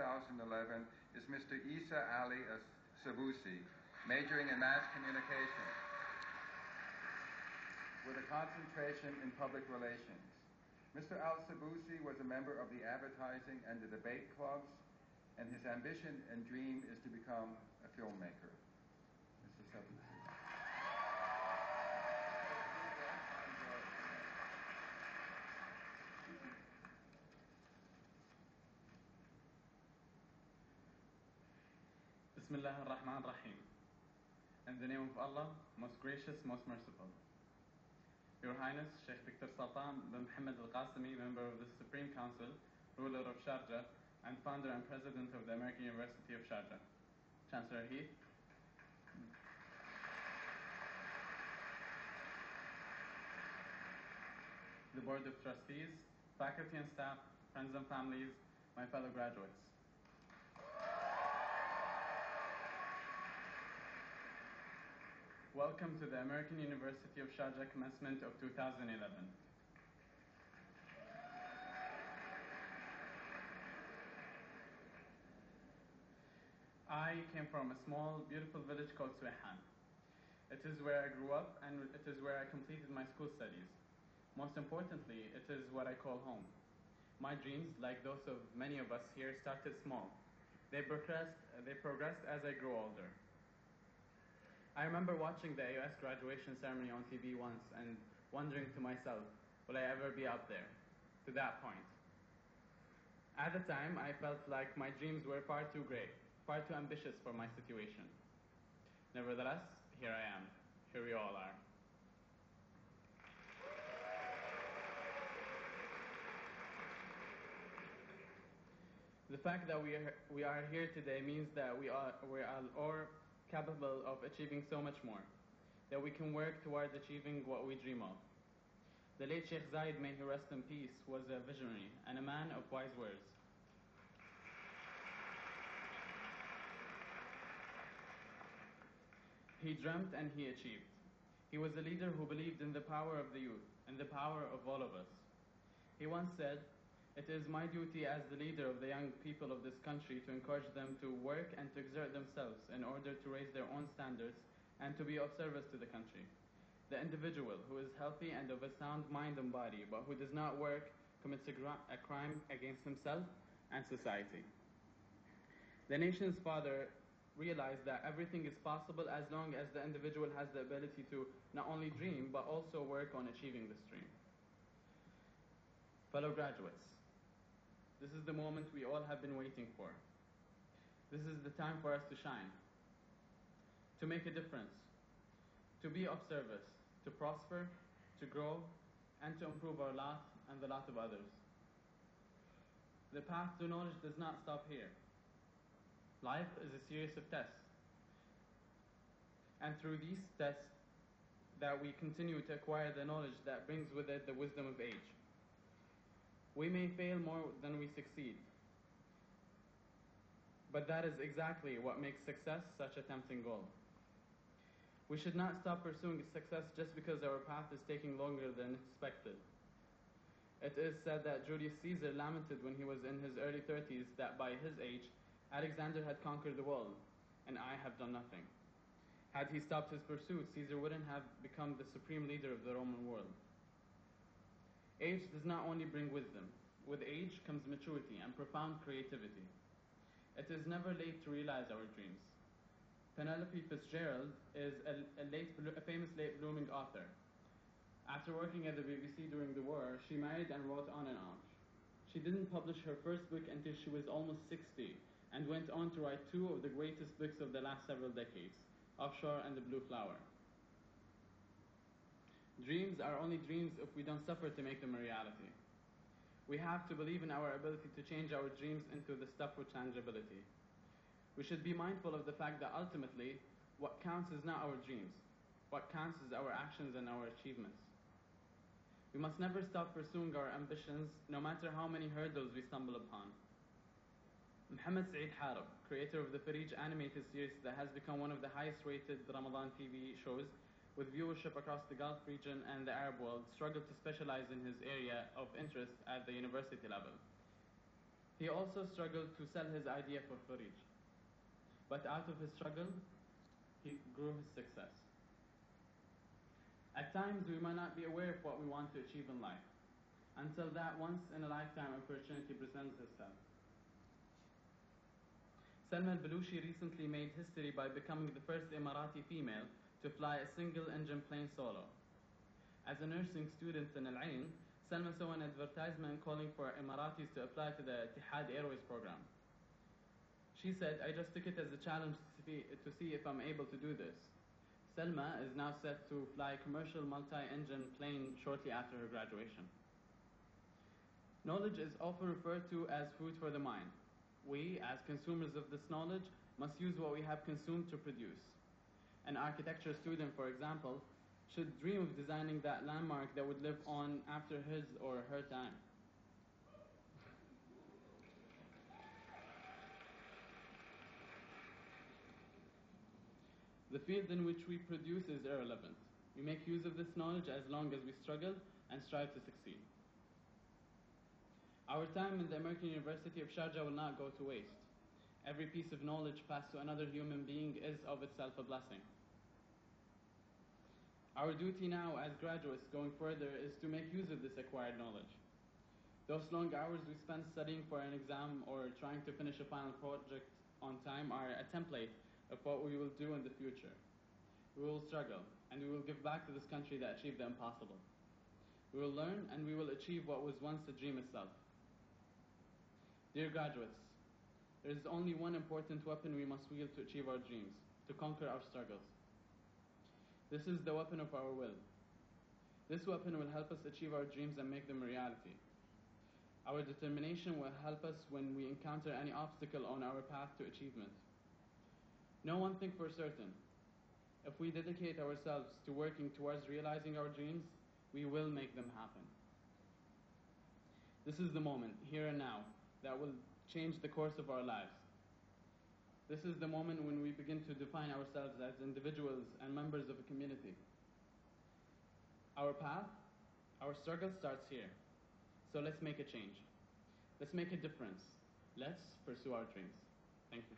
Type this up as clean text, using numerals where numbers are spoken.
2011 is Mr. Eisa Ali Alsubousi, majoring in mass communication with a concentration in public relations. Mr. Alsubousi was a member of the advertising and the debate clubs, and his ambition and dream is to become a filmmaker. Mr. Alsubousi. Bismillah ar-Rahman ar-Rahim. In the name of Allah, most gracious, most merciful. Your Highness, Sheikh Dr. Sultan bin Muhammad Al-Qasimi, member of the Supreme Council, ruler of Sharjah, and founder and president of the American University of Sharjah. Chancellor Heath. The Board of Trustees, faculty and staff, friends and families, my fellow graduates. Welcome to the American University of Sharjah commencement of 2011. I came from a small, beautiful village called Suehan. It is where I grew up and it is where I completed my school studies. Most importantly, it is what I call home. My dreams, like those of many of us here, started small. They progressed as I grew older. I remember watching the AUS graduation ceremony on TV once and wondering to myself, will I ever be up there? To that point. At the time, I felt like my dreams were far too great, far too ambitious for my situation. Nevertheless, here I am. Here we all are. The fact that we are here today means that we are all capable of achieving so much more, that we can work toward achieving what we dream of. The late Sheikh Zayed, may he rest in peace, was a visionary and a man of wise words. He dreamt and he achieved. He was a leader who believed in the power of the youth and the power of all of us. He once said, "It is my duty as the leader of the young people of this country to encourage them to work and to exert themselves in order to raise their own standards and to be of service to the country. The individual who is healthy and of a sound mind and body, but who does not work, commits a crime against himself and society." The nation's father realized that everything is possible as long as the individual has the ability to not only dream, but also work on achieving this dream. Fellow graduates, this is the moment we all have been waiting for. This is the time for us to shine, to make a difference, to be of service, to prosper, to grow, and to improve our lot and the lot of others. The path to knowledge does not stop here. Life is a series of tests. And through these tests that we continue to acquire the knowledge that brings with it the wisdom of age. We may fail more than we succeed, but that is exactly what makes success such a tempting goal. We should not stop pursuing success just because our path is taking longer than expected. It is said that Julius Caesar lamented when he was in his early 30s that by his age, Alexander had conquered the world, and I have done nothing. Had he stopped his pursuit, Caesar wouldn't have become the supreme leader of the Roman world. Age does not only bring wisdom. With age comes maturity and profound creativity. It is never late to realize our dreams. Penelope Fitzgerald is a famous late blooming author. After working at the BBC during the war, she married and wrote on and on. She didn't publish her first book until she was almost 60 and went on to write two of the greatest books of the last several decades, Offshore and The Blue Flower. Dreams are only dreams if we don't suffer to make them a reality. We have to believe in our ability to change our dreams into the stuff with tangibility. We should be mindful of the fact that ultimately, what counts is not our dreams. What counts is our actions and our achievements. We must never stop pursuing our ambitions, no matter how many hurdles we stumble upon. Muhammad Saeed Harab, creator of the Farij animated series that has become one of the highest rated Ramadan TV shows, with viewership across the Gulf region and the Arab world, struggled to specialize in his area of interest at the university level. He also struggled to sell his idea for Farij. But out of his struggle, he grew his success. At times, we might not be aware of what we want to achieve in life, until that once-in-a-lifetime opportunity presents itself. Salma al-Balushi recently made history by becoming the first Emirati female to fly a single-engine plane solo. As a nursing student in Al Ain, Salma saw an advertisement calling for Emiratis to apply to the Etihad Airways program. She said, "I just took it as a challenge to see if I'm able to do this." Salma is now set to fly a commercial multi-engine plane shortly after her graduation. Knowledge is often referred to as food for the mind. We, as consumers of this knowledge, must use what we have consumed to produce. An architecture student, for example, should dream of designing that landmark that would live on after his or her time. The field in which we produce is irrelevant. We make use of this knowledge as long as we struggle and strive to succeed. Our time in the American University of Sharjah will not go to waste. Every piece of knowledge passed to another human being is of itself a blessing. Our duty now as graduates going further is to make use of this acquired knowledge. Those long hours we spend studying for an exam or trying to finish a final project on time are a template of what we will do in the future. We will struggle, and we will give back to this country that achieved the impossible. We will learn, and we will achieve what was once a dream itself. Dear graduates, there is only one important weapon we must wield to achieve our dreams, to conquer our struggles. This is the weapon of our will. This weapon will help us achieve our dreams and make them a reality. Our determination will help us when we encounter any obstacle on our path to achievement. Know one thing for certain. If we dedicate ourselves to working towards realizing our dreams, we will make them happen. This is the moment, here and now, that will change the course of our lives. This is the moment when we begin to define ourselves as individuals and members of a community. Our path, our struggle starts here. So let's make a change. Let's make a difference. Let's pursue our dreams. Thank you.